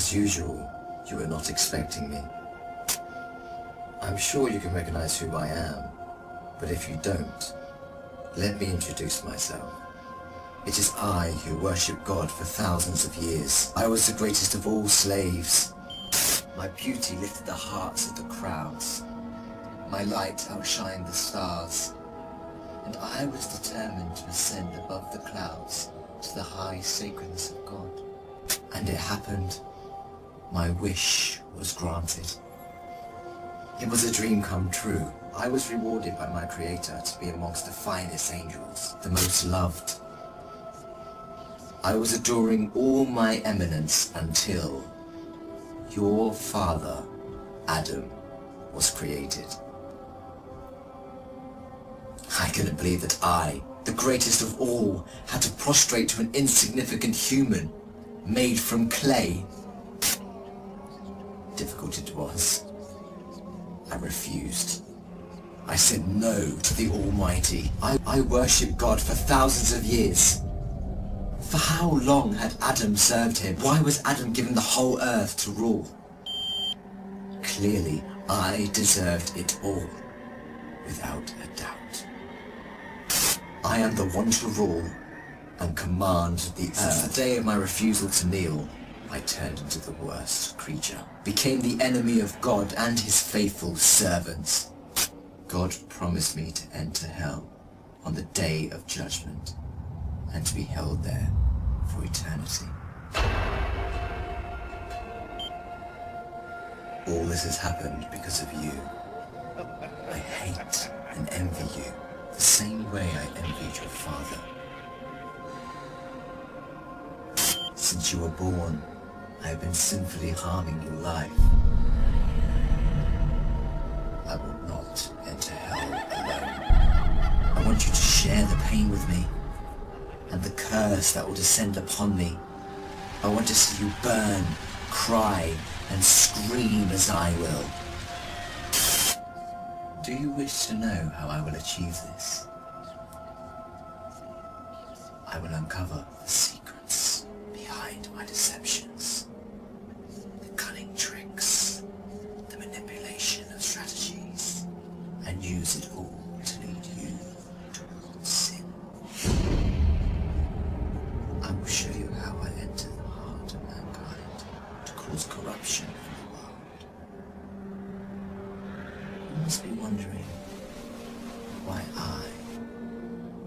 As usual, you were not expecting me. I'm sure you can recognize who I am, but if you don't, let me introduce myself. It is I who worship God for thousands of years. I was the greatest of all slaves. My beauty lifted the hearts of the crowds. My light outshined the stars. And I was determined to ascend above the clouds to the high sacredness of God. And it happened. My wish was granted. It was a dream come true. I was rewarded by my Creator to be amongst the finest angels, the most loved. I was adoring all my eminence until your father, Adam, was created. I couldn't believe that I, the greatest of all, had to prostrate to an insignificant human, made from clay. Difficult it was. I refused. I said no to the Almighty. I worshipped God for thousands of years. For how long had Adam served him? Why was Adam given the whole earth to rule? Clearly, I deserved it all, without a doubt. I am the one to rule and command the earth. Since the day of my refusal to kneel, I turned into the worst creature, became the enemy of God and his faithful servants. God promised me to enter hell on the day of judgment and to be held there for eternity. All this has happened because of you. I hate and envy you the same way I envied your father. Since you were born, I have been sinfully harming your life. I will not enter hell alone. I want you to share the pain with me and the curse that will descend upon me. I want to see you burn, cry, and scream as I will. Do you wish to know how I will achieve this? I will uncover the secrets behind my deceptions, the cunning tricks, the manipulation of strategies, and use it all to lead you towards sin. I will show you how I enter the heart of mankind to cause corruption in the world. You must be wondering why I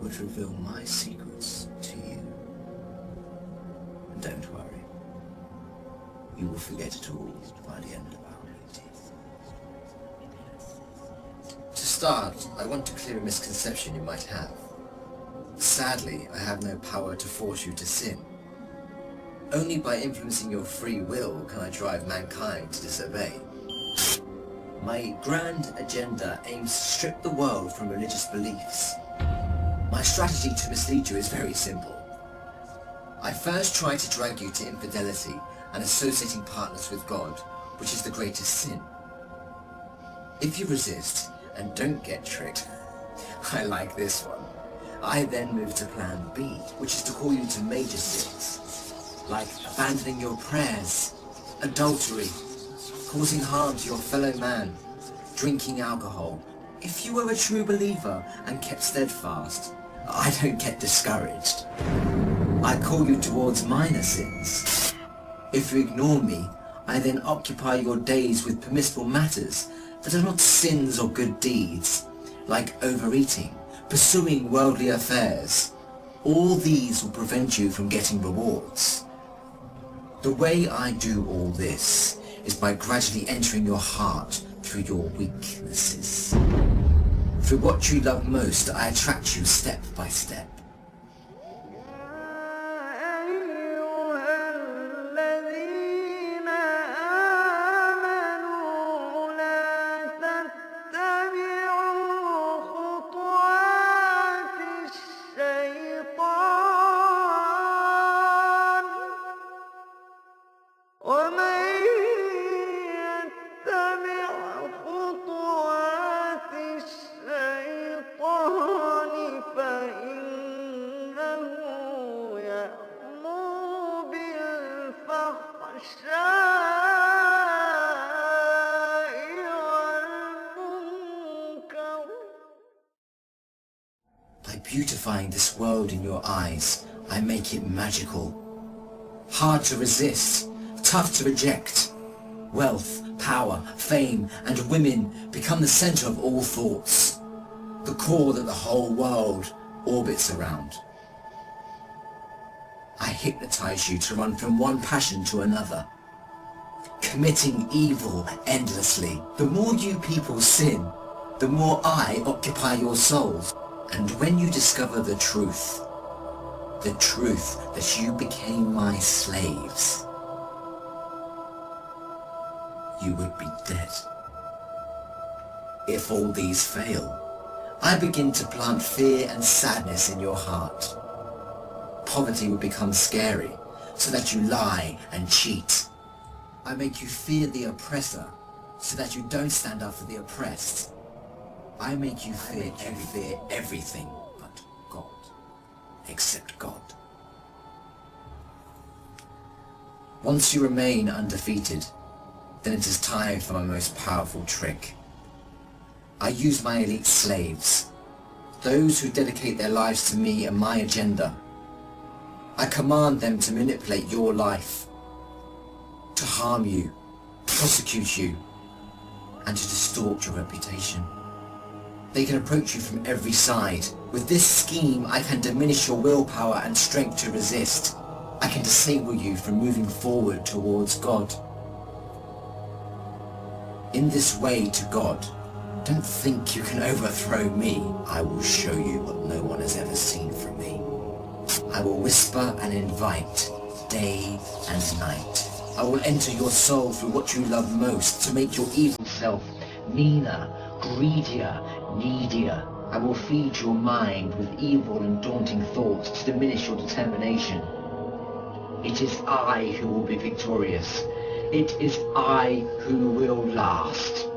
would reveal my secrets to you. And don't worry, you will forget it all by the end of our meeting. To start, I want to clear a misconception you might have. Sadly, I have no power to force you to sin. Only by influencing your free will can I drive mankind to disobey. My grand agenda aims to strip the world from religious beliefs. My strategy to mislead you is very simple. I first try to drag you to infidelity and associating partners with God, which is the greatest sin. If you resist and don't get tricked, I like this one. I then move to plan B, which is to call you to major sins, like abandoning your prayers, adultery, causing harm to your fellow man, drinking alcohol. If you were a true believer and kept steadfast, I don't get discouraged. I call you towards minor sins. If you ignore me, I then occupy your days with permissible matters that are not sins or good deeds, like overeating, pursuing worldly affairs. All these will prevent you from getting rewards. The way I do all this is by gradually entering your heart through your weaknesses. Through what you love most, I attract you step by step. خطوات الشيطان فإن By beautifying this world in your eyes, I make it magical. Hard to resist, tough to reject. Wealth, power, fame, and women become the center of all thoughts, the core that the whole world orbits around. I hypnotize you to run from one passion to another, committing evil endlessly. The more you people sin, the more I occupy your souls. And when you discover the truth that you became my slaves, you would be dead. If all these fail, I begin to plant fear and sadness in your heart. Poverty would become scary, so that you lie and cheat. I make you fear the oppressor, so that you don't stand up for the oppressed. I make you fear everything but God, except God. Once you remain undefeated, then it is time for my most powerful trick. I use my elite slaves, those who dedicate their lives to me and my agenda. I command them to manipulate your life, to harm you, prosecute you, and to distort your reputation. They can approach you from every side. With this scheme, I can diminish your willpower and strength to resist. I can disable you from moving forward towards God. In this way to God, don't think you can overthrow me. I will show you what no one has ever seen from me. I will whisper and invite, day and night. I will enter your soul through what you love most, to make your evil self meaner, greedier, needier. I will feed your mind with evil and daunting thoughts to diminish your determination. It is I who will be victorious. It is I who will last.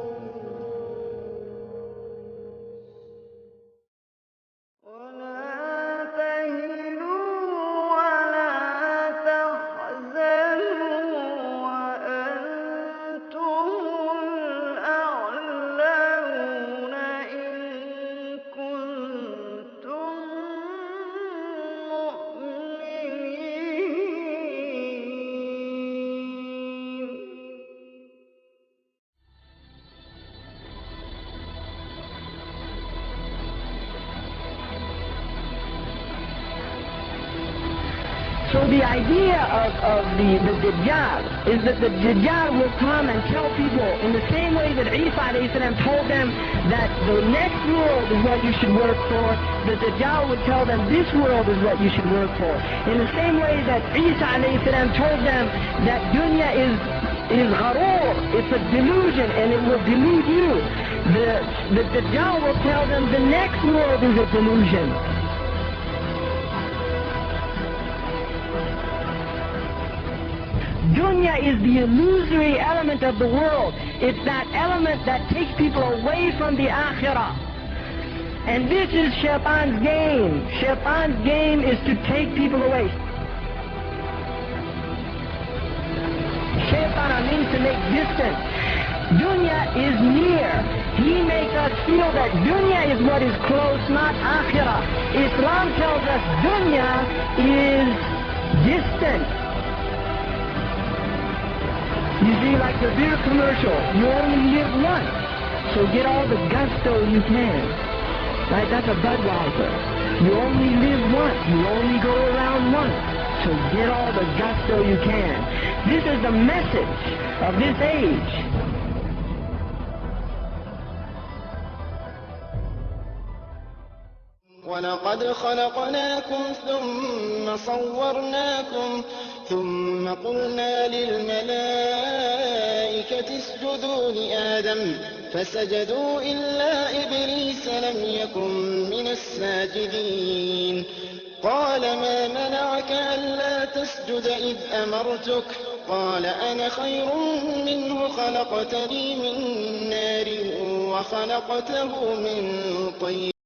So the idea of the Dajjal is that the Dajjal will come and tell people in the same way that Isa a.s. told them that the next world is what you should work for, the Dajjal would tell them this world is what you should work for. In the same way that Isa a.s. told them that dunya is gharoor, it's a delusion and it will delude you. The Dajjal will tell them the next world is a delusion. Dunya is the illusory element of the world. It's that element that takes people away from the akhirah. And this is Shaitan's game. Shaitan's game is to take people away. Shaitan means to make distance. Dunya is near. He makes us feel that dunya is what is close, not akhirah. Islam tells us dunya is distant. You see, like the beer commercial, you only live once, so get all the gusto you can. Right, that's a Budweiser. You only live once, you only go around once, so get all the gusto you can. This is the message of this age. وَلَقَدْ خَلَقْنَاكُمْ ثُمَّ صَوَّرْنَاكُمْ ثُمَّ قُلْنَا لِلْمَلَائِكَةِ اسْجُدُوا لِآدَمَ فَسَجَدُوا إِلَّا إِبْلِيسَ لَمْ يَكُنْ مِنَ السَّاجِدِينَ قَالَ مَا مَنَعَكَ أَلَّا تَسْجُدَ إِذْ أَمَرْتُكَ قَالَ أَنَا خَيْرٌ مِّنْهُ خَلَقْتَنِي مِنْ نَارٍ وَخَلَقْتَهُ مِنْ طِينٍ